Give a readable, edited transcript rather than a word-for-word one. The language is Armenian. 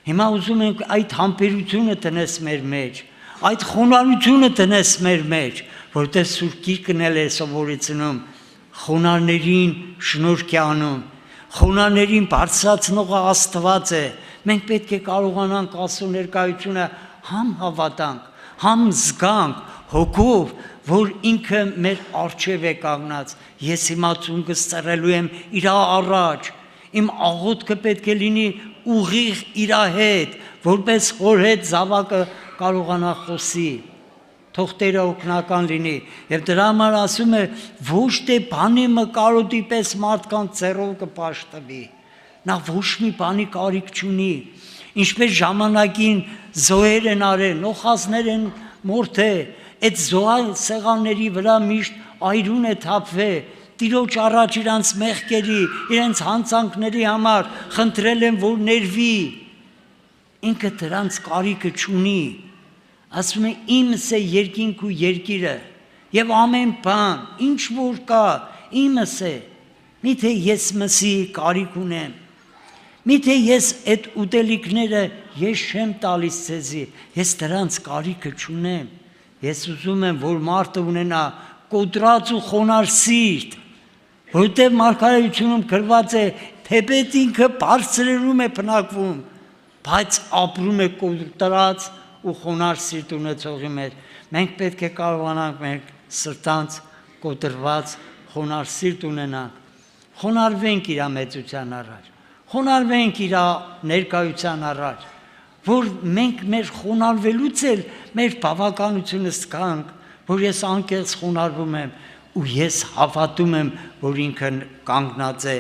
Հիմա ուզում ենք այդ համբերությունը տնես մեր մեջ, այդ խոնարհությունը տնես մեր մեջ, որտեղ Սուրբ Գիրքն էլ է սովորեցնում խոնարհներին շնորհք է անում, խոնարհներին բարձրացնողը Աստված է։ Մենք պետք է կարողանանք Աստծո ներկայությունը համ հավատանք, համ զգանք հոգով, որ ինքը մեր առջև է կանգնած։ Ես հիմա ծունկս ծռելու եմ իր առաջ, իմ աղոթքը պետք է լինի ուղիղ իր հետ, որպես հոր հետ զավակը կարողանա խոսի։ Թող Տերը օգնական լինի։ Եվ դրա համար ասում է, ոչ թե բանի մկարոտի պես մարդկանց ձեռով կպաշտվի։ Նա ոչ մի բանի կարիք չունի։ Ինչպես ժամանակին զոհեր են արել, նոխազներ են մորթել, այդ զոհ սեղանների վրա միշտ այրուն է թափվել, Տիրոջ առաջ իրանց մեղքերի, իրենց հանցանքների համար խնդրել են, որ ներվի։ Ինքը դրանց կարիքը չունի։ Ասում է իմս է երկինք ու երկիրը եւ ամեն բան, ինչ որ կա, իմս է։ Միթե ես մսի կարիք ունեմ։ Միթե ես այդ ուտելիքները ես չեմ տալիս ձեզի, ես դրանց կարիքը չունեմ։ Ես ուզում եմ, որ մարդը ունենա կոտրած ու խոնարհ սիրտ, որտեղ մարգարեությունում գրված է, թեպետ ինքը բարձրերում է բնակվում, բայց ապրում է կոտրած ու խոնարհ սիրտ ունեցողի մեջ։ Մենք պետք է կարողանանք մեր սրտանց կոտրված խոնարհ սիրտ ունենանք, խոնարհվենք իր մեծության առաջ, խոնարհվենք իր ներկայության առաջ, որ մենք մեր խոնարհվելուց էլ մեր բավականությունը զգանք, որ ես անկեղծ խոնարհվում եմ ու ես հավատում եմ, որ ինքը կանգնած է